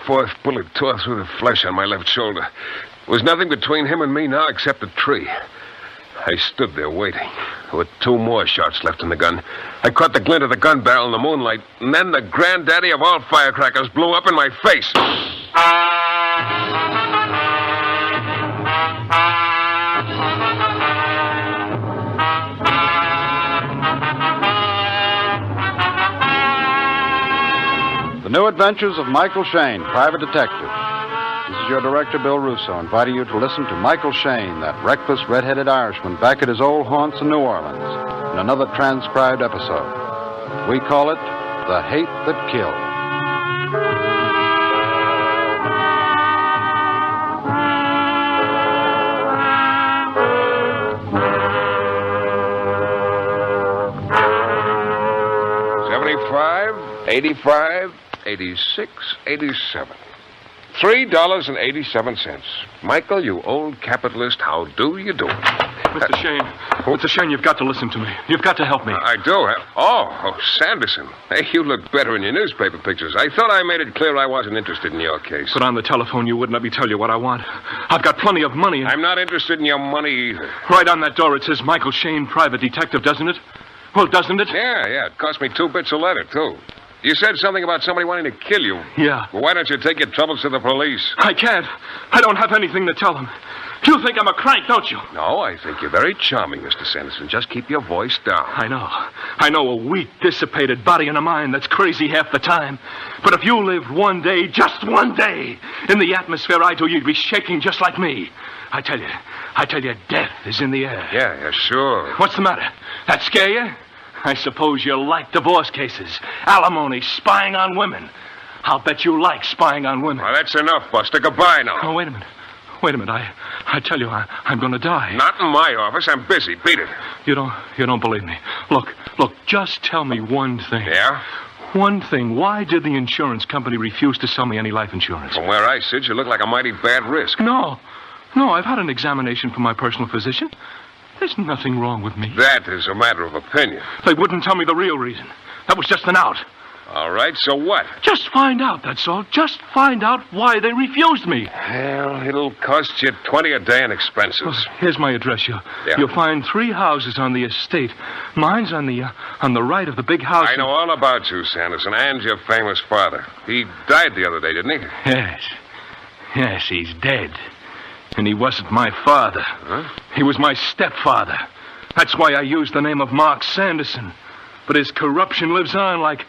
fourth bullet tore through the flesh on my left shoulder. There was nothing between him and me now except a tree. I stood there waiting. There were 2 more shots left in the gun. I caught the glint of the gun barrel in the moonlight, and then the granddaddy of all firecrackers blew up in my face. The New Adventures of Michael Shayne, Private Detective. This is your director, Bill Russo, inviting you to listen to Michael Shayne, that reckless, red-headed Irishman, back at his old haunts in New Orleans, in another transcribed episode. We call it The Hate That Killed. $75, $85, $86, $87. $3.87. Michael, you old capitalist, how do you do? Mr. Shayne. Mr. Shayne, you've got to listen to me. You've got to help me. I do. Oh, Sanderson. Hey, you look better in your newspaper pictures. I thought I made it clear I wasn't interested in your case. But on the telephone, you wouldn't let me tell you what I want. I've got plenty of money. I'm not interested in your money either. Right on that door, it says Michael Shayne, Private Detective, doesn't it? Well, doesn't it? Yeah. It cost me 2 bits a letter, too. You said something about somebody wanting to kill you. Yeah. Well, why don't you take your troubles to the police? I can't. I don't have anything to tell them. You think I'm a crank, don't you? No, I think you're very charming, Mr. Sanderson. Just keep your voice down. I know a weak, dissipated body and a mind that's crazy half the time. But if you lived one day, just one day, in the atmosphere I do, you'd be shaking just like me. I tell you, death is in the air. Yeah, sure. What's the matter? That scare you? I suppose you like divorce cases, alimony, spying on women. I'll bet you like spying on women. Well, that's enough, Buster. Goodbye now. Oh, wait a minute. I tell you, I'm going to die. Not in my office. I'm busy. Beat it. You don't believe me. Look, just tell me one thing. Yeah? One thing. Why did the insurance company refuse to sell me any life insurance? From where I sit, you look like a mighty bad risk. No, I've had an examination from my personal physician. There's nothing wrong with me. That is a matter of opinion. They wouldn't tell me the real reason. That was just an out. All right, so what? Just find out, that's all. Just find out why they refused me. Well, it'll cost you $20 a day in expenses. Oh, here's my address. You'll find 3 houses on the estate. Mine's on the right of the big house. I know all about you, Sanderson, and your famous father. He died the other day, didn't he? Yes, he's dead. And he wasn't my father. Huh? He was my stepfather. That's why I used the name of Mark Sanderson. But his corruption lives on like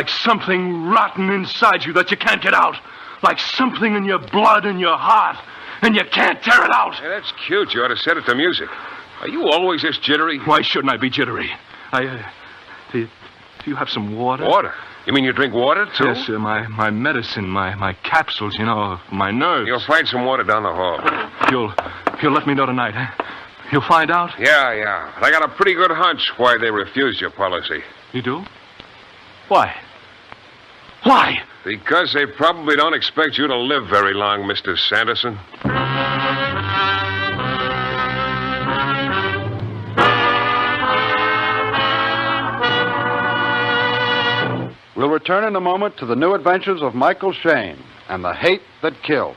something rotten inside you that you can't get out. Like something in your blood and your heart, and you can't tear it out. Hey, that's cute. You ought to set it to music. Are you always this jittery? Why shouldn't I be jittery? Do you have some water? Water? You mean you drink water, too? Yes, my medicine, my capsules, my nerves. You'll find some water down the hall. You'll let me know tonight, huh? You'll find out? Yeah. But I got a pretty good hunch why they refused your policy. You do? Why? Why? Because they probably don't expect you to live very long, Mr. Sanderson. We'll return in a moment to the New Adventures of Michael Shayne and The Hate That Killed.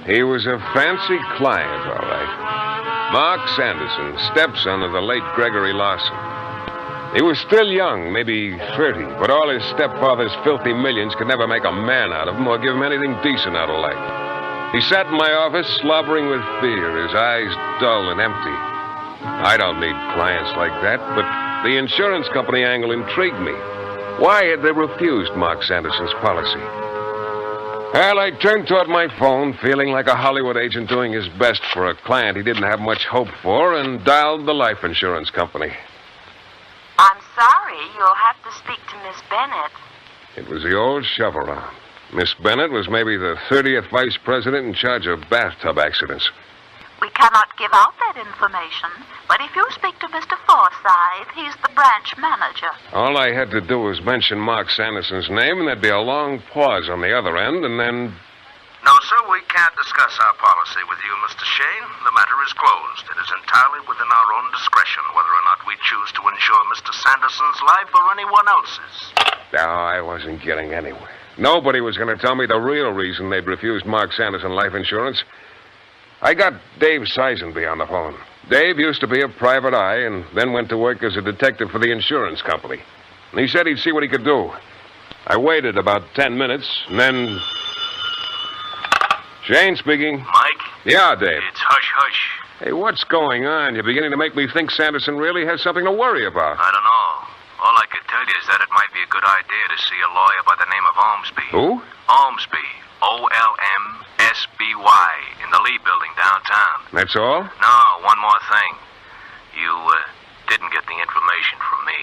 He was a fancy client, all right. Mark Sanderson, stepson of the late Gregory Lawson. He was still young, maybe 30, but all his stepfather's filthy millions could never make a man out of him or give him anything decent out of life. He sat in my office slobbering with fear, his eyes dull and empty. I don't need clients like that, but the insurance company angle intrigued me. Why had they refused Mark Sanderson's policy? Well, I turned toward my phone, feeling like a Hollywood agent doing his best for a client he didn't have much hope for, and dialed the life insurance company. I'm sorry. You'll have to speak to Miss Bennett. It was the old shovel-around. Miss Bennett was maybe the 30th vice president in charge of bathtub accidents. We cannot give out that information, but if you speak to Mr. Forsythe, he's the branch manager. All I had to do was mention Mark Sanderson's name, and there'd be a long pause on the other end, and then... No, sir, we can't discuss our policy with you, Mr. Shayne. The matter is closed. It is entirely within our own discretion whether or not we choose to insure Mr. Sanderson's life or anyone else's. No, I wasn't getting anywhere. Nobody was going to tell me the real reason they'd refused Mark Sanderson life insurance. I got Dave Sizenby on the phone. Dave used to be a private eye and then went to work as a detective for the insurance company. And he said he'd see what he could do. I waited about 10 minutes, and then... Shayne speaking. Mike? Yeah, Dave. It's hush-hush. Hey, what's going on? You're beginning to make me think Sanderson really has something to worry about. I don't know. All I could tell you is that it might be a good idea to see a lawyer by the name of Ormsby. Who? Ormsby. Olmsby. In the Lee building downtown. That's all? No, one more thing. You, didn't get the information from me.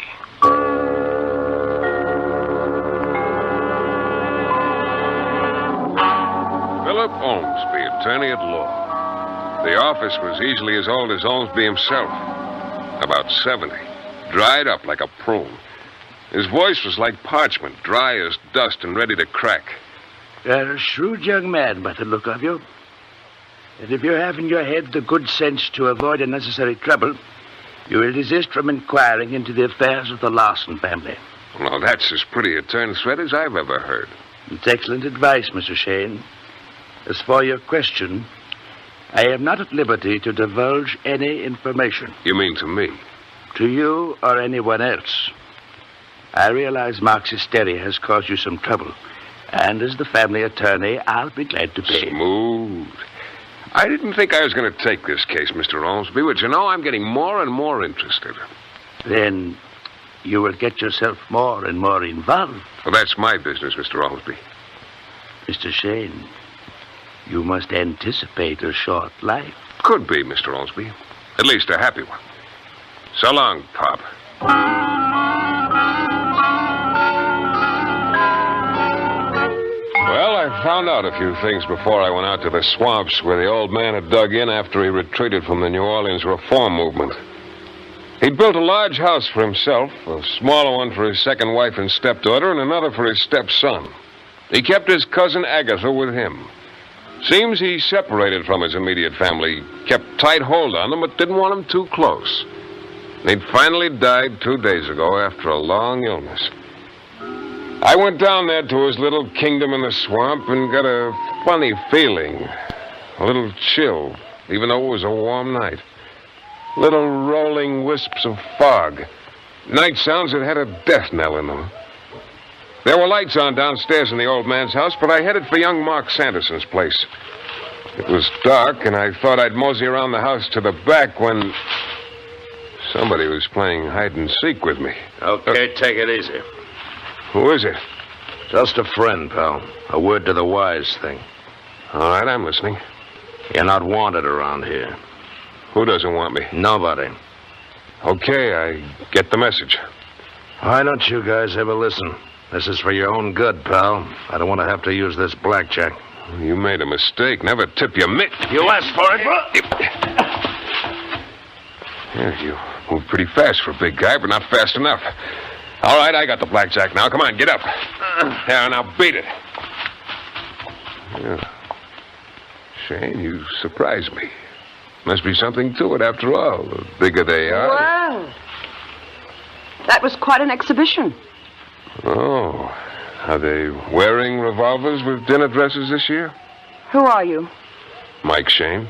Philip Ormsby, attorney at law. The office was easily as old as Ormsby himself. About 70. Dried up like a prune. His voice was like parchment, dry as dust and ready to crack. You're a shrewd young man by the look of you. And if you have in your head the good sense to avoid unnecessary trouble, you will desist from inquiring into the affairs of the Larson family. Well, that's as pretty a turn threat as I've ever heard. It's excellent advice, Mr. Shayne. As for your question, I am not at liberty to divulge any information. You mean to me? To you or anyone else. I realize Mark's hysteria has caused you some trouble. And as the family attorney, I'll be glad to pay. Smooth. I didn't think I was going to take this case, Mr. Ormsby, but you know, I'm getting more and more interested. Then you will get yourself more and more involved. Well, that's my business, Mr. Ormsby. Mr. Shayne, you must anticipate a short life. Could be, Mr. Ormsby. At least a happy one. So long, Pop. Well, I found out a few things before I went out to the swamps where the old man had dug in after he retreated from the New Orleans reform movement. He'd built a large house for himself, a smaller one for his second wife and stepdaughter, and another for his stepson. He kept his cousin Agatha with him. Seems he separated from his immediate family, kept tight hold on them, but didn't want them too close. He'd finally died 2 days ago after a long illness. I went down there to his little kingdom in the swamp and got a funny feeling. A little chill, even though it was a warm night. Little rolling wisps of fog. Night sounds that had a death knell in them. There were lights on downstairs in the old man's house, but I headed for young Mark Sanderson's place. It was dark, and I thought I'd mosey around the house to the back when somebody was playing hide-and-seek with me. Okay, take it easy. Who is it? Just a friend, pal. A word to the wise thing. All right, I'm listening. You're not wanted around here. Who doesn't want me? Nobody. Okay, I get the message. Why don't you guys ever listen? This is for your own good, pal. I don't want to have to use this blackjack. You made a mistake. Never tip your mitt. You asked for it, bro. Yeah, you move pretty fast for a big guy, but not fast enough. All right, I got the blackjack now. Come on, get up. Yeah, now beat it. Yeah. Shayne, you surprised me. Must be something to it after all. The bigger they are. Well, that was quite an exhibition. Oh. Are they wearing revolvers with dinner dresses this year? Who are you? Mike Shayne.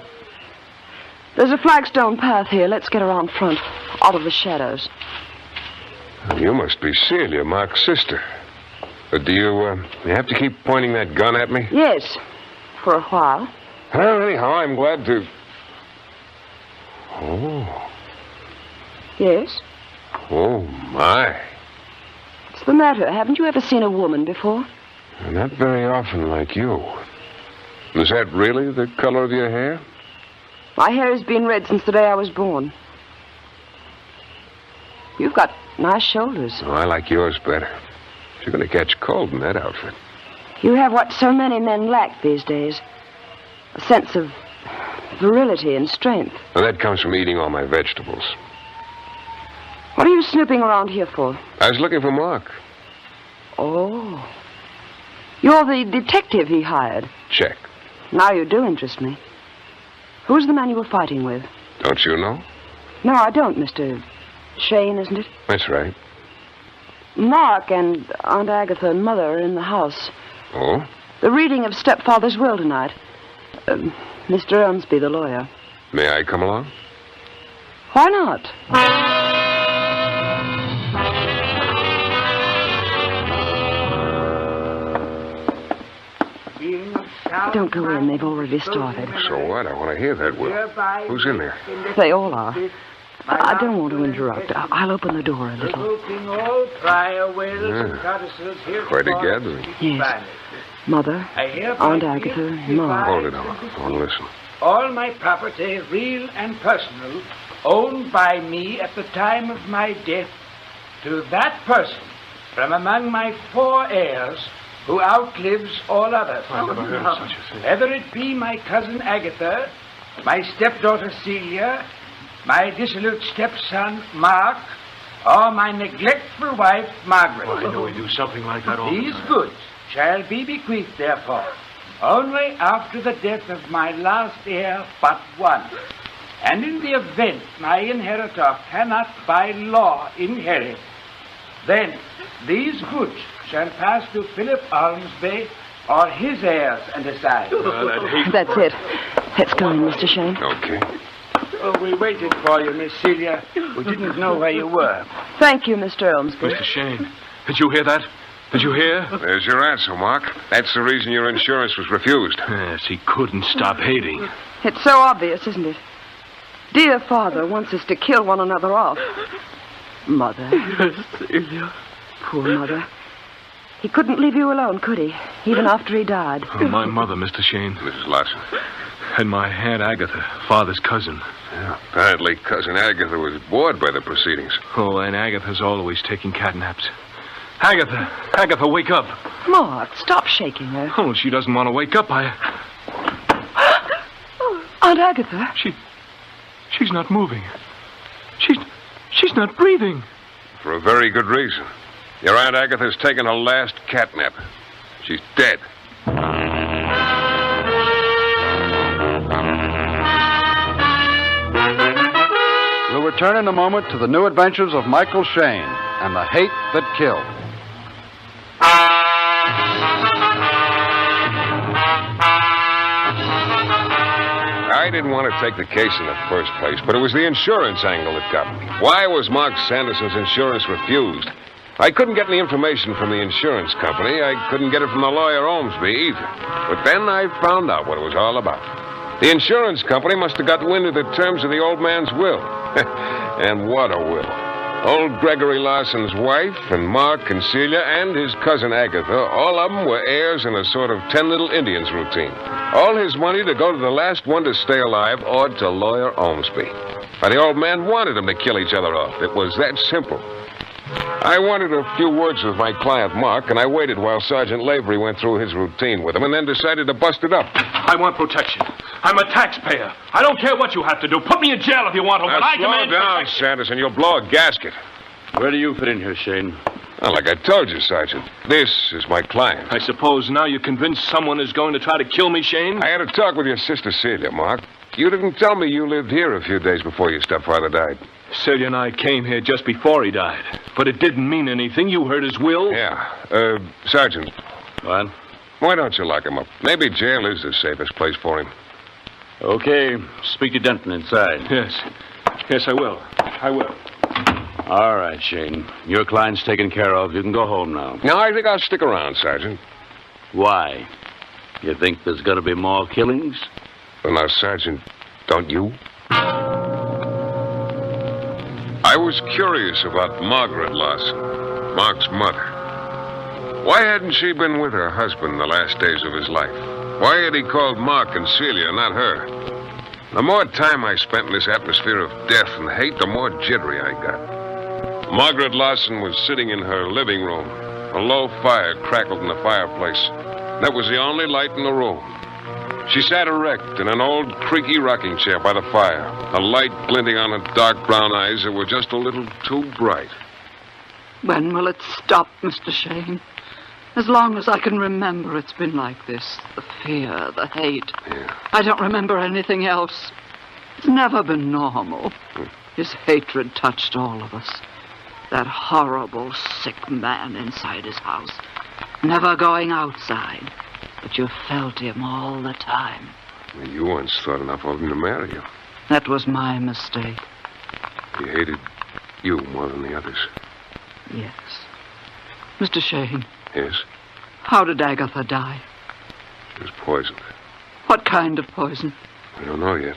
There's a flagstone path here. Let's get around front, out of the shadows. You must be Celia, Mark's sister. Do you have to keep pointing that gun at me? Yes, for a while. Well, anyhow, I'm glad to... Oh. Yes? Oh, my. What's the matter? Haven't you ever seen a woman before? Not very often like you. Is that really the color of your hair? My hair has been red since the day I was born. You've got nice shoulders. Oh, I like yours better. You're going to catch cold in that outfit. You have what so many men lack these days. A sense of virility and strength. Well, that comes from eating all my vegetables. What are you snooping around here for? I was looking for Mark. Oh. You're the detective he hired. Check. Now you do interest me. Who's the man you were fighting with? Don't you know? No, I don't, Mr. Shayne, isn't it? That's right. Mark and Aunt Agatha and Mother are in the house. Oh? The reading of stepfather's will tonight. Mr. Elmsby, the lawyer. May I come along? Why not? Don't go in. They've already started. So what? I want to hear that will. Who's in there? They all are. I don't want to interrupt. I'll open the door a little. Quite a gathering. Yes. Mother, Aunt Agatha, and Mark. Hold it, Ellen. I want to listen. All my property, real and personal, owned by me at the time of my death, to that person from among my 4 heirs who outlives all others. I never heard of such a thing. Whether it be my cousin Agatha, my stepdaughter Celia, my dissolute stepson Mark, or my neglectful wife Margaret. Well, I know we do something like that all the These time. goods shall be bequeathed, therefore, only after the death of my last heir but one. And in the event my inheritor cannot by law inherit, then these goods shall pass to Philip Ormsby or his heirs and assigns. That's it. Let's go in, Mr. Shayne. Okay. Oh, we waited for you, Miss Celia. We didn't know where you were. Thank you, Mr. Elmsby. Mr. Shayne, did you hear that? Did you hear? There's your answer, Mark. That's the reason your insurance was refused. Yes, he couldn't stop hating. It's so obvious, isn't it? Dear father wants us to kill one another off. Mother. Yes, Celia. Poor mother. He couldn't leave you alone, could he? Even after he died. Oh, my mother, Mr. Shayne. Mrs. Larson. And my Aunt Agatha, father's cousin. Yeah, apparently Cousin Agatha was bored by the proceedings. Oh, and Agatha's always taking catnaps. Agatha, wake up. Mark, stop shaking her. Oh, she doesn't want to wake up. Aunt Agatha? She's not moving. She's not breathing. For a very good reason. Your Aunt Agatha's taken her last catnap. She's dead. We'll return in a moment to the new adventures of Michael Shayne and the hate that killed. I didn't want to take the case in the first place, but it was the insurance angle that got me. Why was Mark Sanderson's insurance refused? I couldn't get any information from the insurance company. I couldn't get it from the lawyer Ormsby either. But then I found out what it was all about. The insurance company must have got wind of the terms of the old man's will. And what a will. Old Gregory Larson's wife and Mark and Celia and his cousin Agatha, all of them were heirs in a sort of 10 Little Indians routine. All his money to go to the last one to stay alive or to lawyer Ormsby. And the old man wanted them to kill each other off. It was that simple. I wanted a few words with my client, Mark, and I waited while Sergeant Lavery went through his routine with him and then decided to bust it up. I want protection. I'm a taxpayer. I don't care what you have to do. Put me in jail if you want to, but I demand slow down, protection. Sanderson. You'll blow a gasket. Where do you fit in here, Shayne? Well, like I told you, Sergeant, this is my client. I suppose now you're convinced someone is going to try to kill me, Shayne? I had a talk with your sister Celia, Mark. You didn't tell me you lived here a few days before your stepfather died. Celia and I came here just before he died. But it didn't mean anything. You heard his will. Yeah. Sergeant. What? Why don't you lock him up? Maybe jail is the safest place for him. Okay. Speak to Denton inside. Yes. Yes, I will. I will. All right, Shayne. Your client's taken care of. You can go home now. No, I think I'll stick around, Sergeant. Why? You think there's going to be more killings? Well, now, Sergeant, don't you? I was curious about Margaret Larson, Mark's mother. Why hadn't she been with her husband the last days of his life? Why had he called Mark and Celia, not her? The more time I spent in this atmosphere of death and hate, the more jittery I got. Margaret Larson was sitting in her living room. A low fire crackled in the fireplace. That was the only light in the room. She sat erect in an old, creaky rocking chair by the fire, the light glinting on her dark brown eyes that were just a little too bright. When will it stop, Mr. Shayne? As long as I can remember, it's been like this. The fear, the hate. Yeah. I don't remember anything else. It's never been normal. His hatred touched all of us. That horrible, sick man inside his house. Never going outside. But you felt him all the time. Well, you once thought enough of him to marry you. That was my mistake. He hated you more than the others. Yes. Mr. Shayne. Yes? How did Agatha die? She was poisoned. What kind of poison? We don't know yet.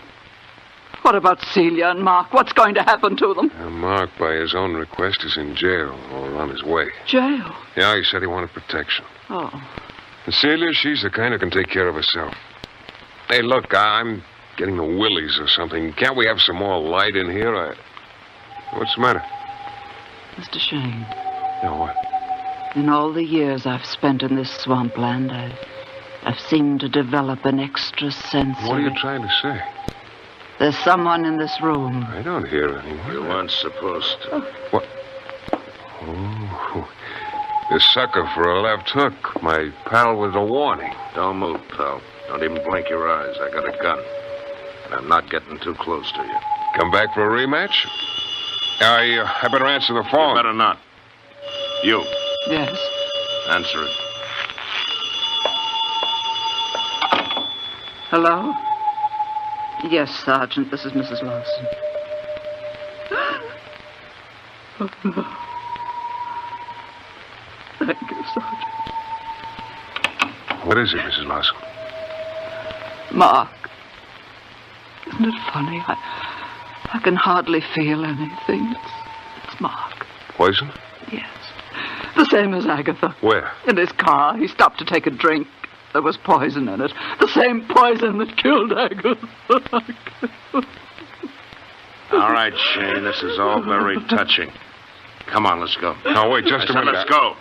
What about Celia and Mark? What's going to happen to them? Mark, by his own request, is in jail or on his way. Jail? Yeah, he said he wanted protection. Oh. And Celia, she's the kind who can take care of herself. Hey, look, I'm getting the willies or something. Can't we have some more light in here? What's the matter? Mr. Shayne. Yeah, what? In all the years I've spent in this swampland, I've seemed to develop an extra sense What are you trying to say? There's someone in this room. I don't hear anyone. You weren't supposed to. What? Oh, the sucker for a left hook. My pal with a warning. Don't move, pal. Don't even blink your eyes. I got a gun. And I'm not getting too close to you. Come back for a rematch? I better answer the phone. You better not. You. Yes. Answer it. Hello? Yes, Sergeant. This is Mrs. Lawson. Oh, no. Thank you, Sergeant. What is it, Mrs. Lawson? Mark. Isn't it funny? I can hardly feel anything. It's Mark. Poison? Yes. The same as Agatha. Where? In his car. He stopped to take a drink. There was poison in it. The same poison that killed Agatha. All right, Shayne, this is all very touching. Come on, let's go. No, wait, just a minute. Let's go.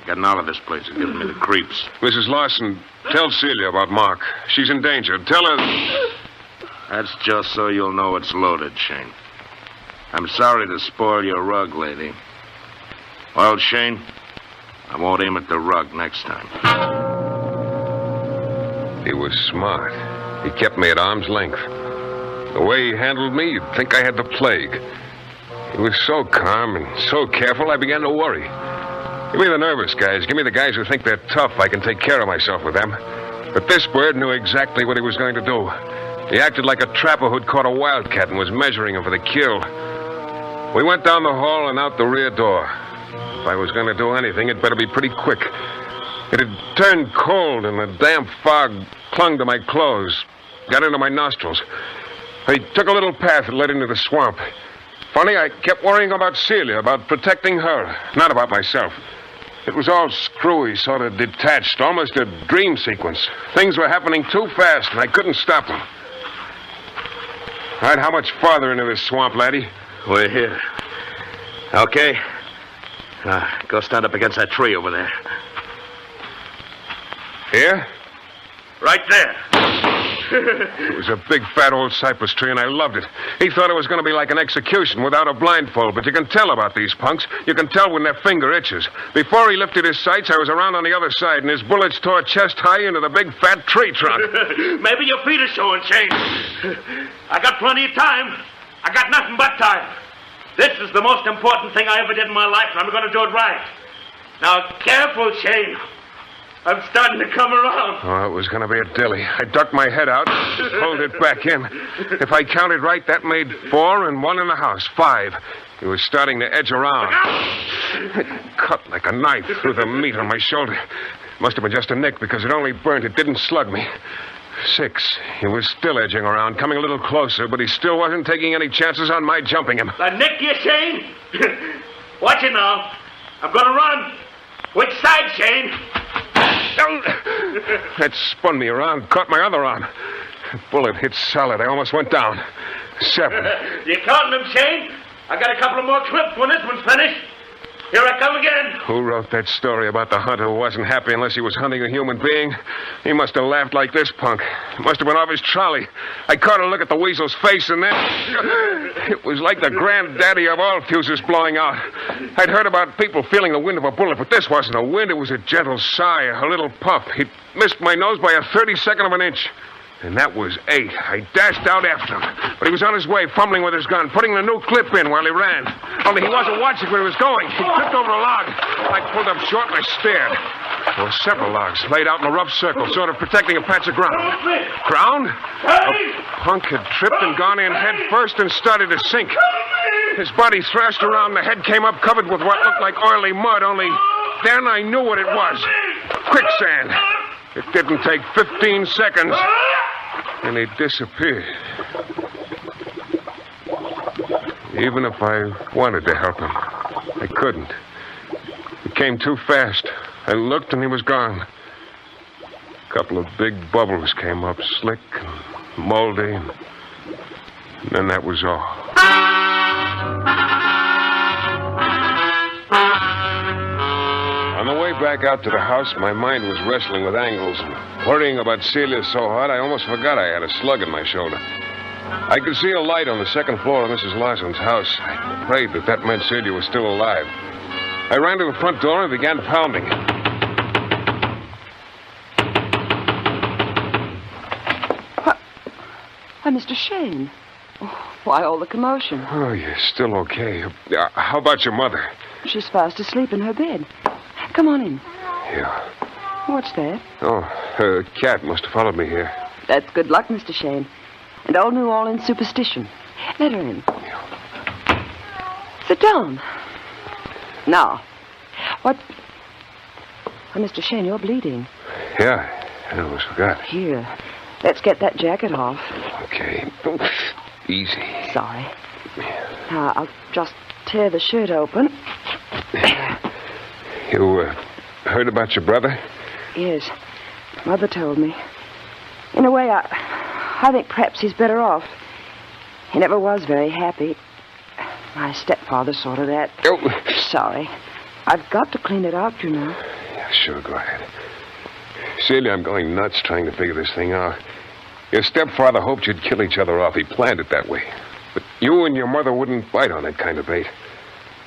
Getting out of this place is giving me the creeps. Mrs. Lawson, tell Celia about Mark. She's in danger. Tell her... That's just so you'll know it's loaded, Shayne. I'm sorry to spoil your rug, lady. Well, Shayne, I won't aim at the rug next time. He was smart. He kept me at arm's length. The way he handled me, you'd think I had the plague. He was so calm and so careful, I began to worry. Give me the nervous guys. Give me the guys who think they're tough. I can take care of myself with them. But this bird knew exactly what he was going to do. He acted like a trapper who'd caught a wildcat and was measuring him for the kill. We went down the hall and out the rear door. If I was going to do anything, it better be pretty quick. It had turned cold, and the damp fog clung to my clothes, got into my nostrils. I took a little path that led into the swamp. Funny, I kept worrying about Celia, about protecting her, not about myself. It was all screwy, sort of detached, almost a dream sequence. Things were happening too fast, and I couldn't stop them. All right, how much farther into this swamp, laddie? We're here. Okay. Go stand up against that tree over there. Here? Right there. It was a big, fat old cypress tree, and I loved it. He thought it was going to be like an execution without a blindfold, but you can tell about these punks. You can tell when their finger itches. Before he lifted his sights, I was around on the other side, and his bullets tore chest high into the big, fat tree trunk. Maybe your feet are showing, Shayne. I got plenty of time. I got nothing but time. This is the most important thing I ever did in my life, and I'm going to do it right. Now, careful, Shayne. I'm starting to come around. Oh, it was going to be a dilly. I ducked my head out, pulled it back in. If I counted right, that made 4 and 1 in the house. 5. He was starting to edge around. It cut like a knife through the meat on my shoulder. Must have been just a nick because it only burnt. It didn't slug me. 6. He was still edging around, coming a little closer, but he still wasn't taking any chances on my jumping him. I nick you, Shayne? Watch it now. I'm going to run. Which side, Shayne? That spun me around, caught my other arm. The bullet hit solid. I almost went down. 7. You counting them, Shayne? I got a couple of more clips when this one's finished. Here I come again. Who wrote that story about the hunter who wasn't happy unless he was hunting a human being? He must have laughed like this punk. It must have been off his trolley. I caught a look at the weasel's face, and then... It was like the granddaddy of all fuses blowing out. I'd heard about people feeling the wind of a bullet, but this wasn't a wind. It was a gentle sigh, a little puff. It missed my nose by a 32nd of an inch. And that was 8. I dashed out after him. But he was on his way, fumbling with his gun, putting the new clip in while he ran. Only he wasn't watching where he was going. He tripped over a log. I pulled up short and I stared. There were several logs laid out in a rough circle, sort of protecting a patch of ground. Ground? A punk had tripped and gone in head first and started to sink. His body thrashed around. The head came up covered with what looked like oily mud, only then I knew what it was. Quicksand. It didn't take 15 seconds. And he disappeared. Even if I wanted to help him, I couldn't. It came too fast. I looked and he was gone. A couple of big bubbles came up, slick and moldy, and then that was all. On the way back out to the house, my mind was wrestling with angles and worrying about Celia so hard I almost forgot I had a slug in my shoulder. I could see a light on the second floor of Mrs. Larson's house. I prayed that meant Celia was still alive. I ran to the front door and began pounding. Why, Mr. Shayne. Oh, why all the commotion? Oh, you're still okay. How about your mother? She's fast asleep in her bed. Come on in. Yeah. What's that? Oh, her cat must have followed me here. That's good luck, Mr. Shayne. And old New Orleans superstition. Let her in. Sit down. Now, what... Oh, Mr. Shayne, you're bleeding. Yeah, I almost forgot. Here, let's get that jacket off. Okay. Easy. Sorry. Now, I'll just tear the shirt open. You heard about your brother? Yes. Mother told me. In a way, I think perhaps he's better off. He never was very happy. My stepfather saw to that. Oh. Sorry. I've got to clean it out, you know. Yeah, sure, go ahead. Celia, I'm going nuts trying to figure this thing out. Your stepfather hoped you'd kill each other off. He planned it that way. But you and your mother wouldn't bite on that kind of bait.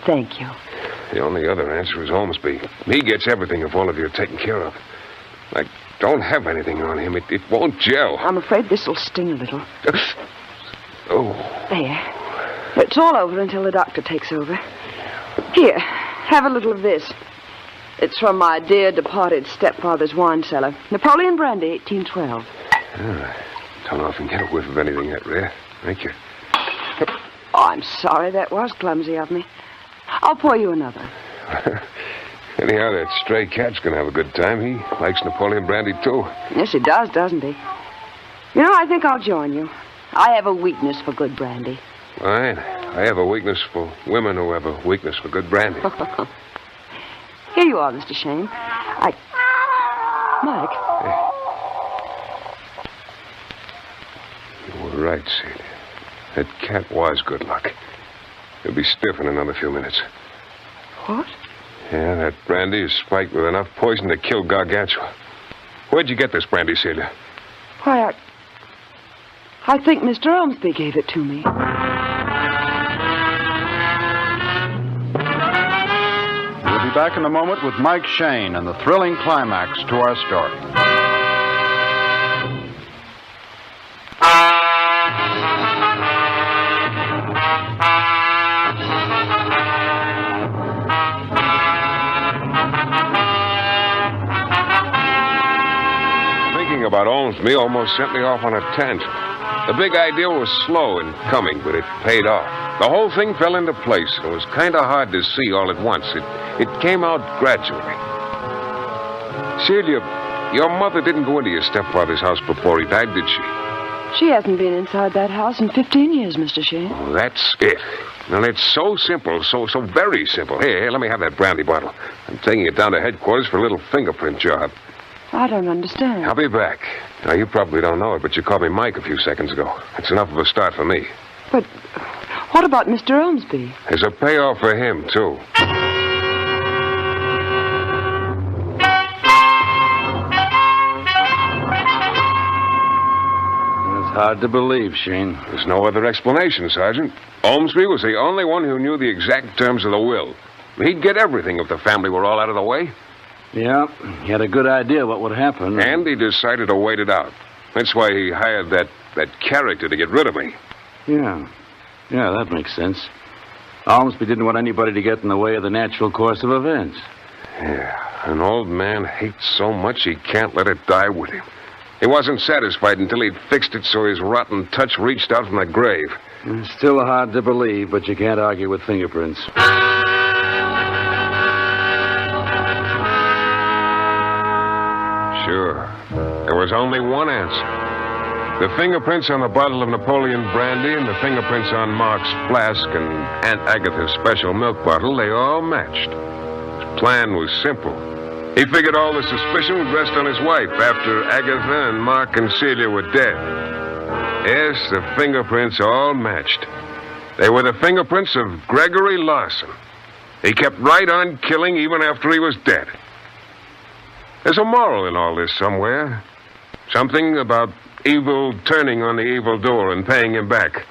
Thank you. The only other answer is Ormsby. He gets everything if all of you are taken care of. I don't have anything on him. It won't gel. I'm afraid this will sting a little. Oh. There. It's all over until the doctor takes over. Here, have a little of this. It's from my dear departed stepfather's wine cellar. Napoleon brandy, 1812. I don't often get a whiff of anything that rare. Thank you. Oh, I'm sorry. That was clumsy of me. I'll pour you another. Anyhow, that stray cat's going to have a good time. He likes Napoleon brandy, too. Yes, he does, doesn't he? You know, I think I'll join you. I have a weakness for good brandy. Fine. I have a weakness for women who have a weakness for good brandy. Here you are, Mr. Shayne. Mike. Hey. You were right, Celia. That cat was good luck. He'll be stiff in another few minutes. What? Yeah, that brandy is spiked with enough poison to kill Gargantua. Where'd you get this brandy, Celia? Why, I think Mr. Ormsby gave it to me. We'll be back in a moment with Mike Shayne and the thrilling climax to our story. About Ormsby almost sent me off on a tangent. The big idea was slow in coming, but it paid off. The whole thing fell into place. It was kind of hard to see all at once. It came out gradually. Celia, your mother didn't go into your stepfather's house before he died, did she? She hasn't been inside that house in 15 years, Mr. Shayne. Oh, that's it. And it's so simple, so very simple. Here, let me have that brandy bottle. I'm taking it down to headquarters for a little fingerprint job. I don't understand. I'll be back. Now, you probably don't know it, but you called me Mike a few seconds ago. It's enough of a start for me. But what about Mr. Ormsby? There's a payoff for him, too. hard to believe, Shayne. There's no other explanation, Sergeant. Ormsby was the only one who knew the exact terms of the will. He'd get everything if the family were all out of the way. Yeah, he had a good idea what would happen. And he decided to wait it out. That's why he hired that character to get rid of me. Yeah, that makes sense. Ormsby didn't want anybody to get in the way of the natural course of events. Yeah, an old man hates so much he can't let it die with him. He wasn't satisfied until he'd fixed it so his rotten touch reached out from the grave. It's still hard to believe, but you can't argue with fingerprints. Sure. There was only one answer. The fingerprints on the bottle of Napoleon brandy and the fingerprints on Mark's flask and Aunt Agatha's special milk bottle, they all matched. His plan was simple. He figured all the suspicion would rest on his wife after Agatha and Mark and Celia were dead. Yes, the fingerprints all matched. They were the fingerprints of Gregory Larson. He kept right on killing even after he was dead. There's a moral in all this somewhere. Something about evil turning on the evil door and paying him back.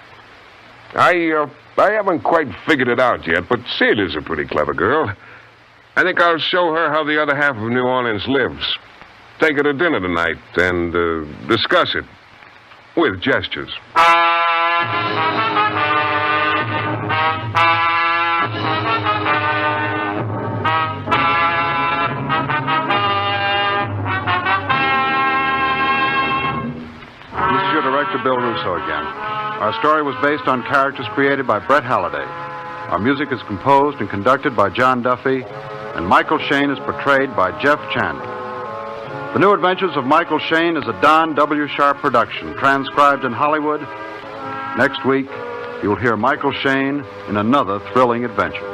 I haven't quite figured it out yet, but Celia's a pretty clever girl. I think I'll show her how the other half of New Orleans lives. Take her to dinner tonight and discuss it with gestures. This is your director, Bill Russo, again. Our story was based on characters created by Brett Halliday. Our music is composed and conducted by John Duffy, and Michael Shayne is portrayed by Jeff Channing. The New Adventures of Michael Shayne is a Don W. Sharp production, transcribed in Hollywood. Next week, you'll hear Michael Shayne in another thrilling adventure.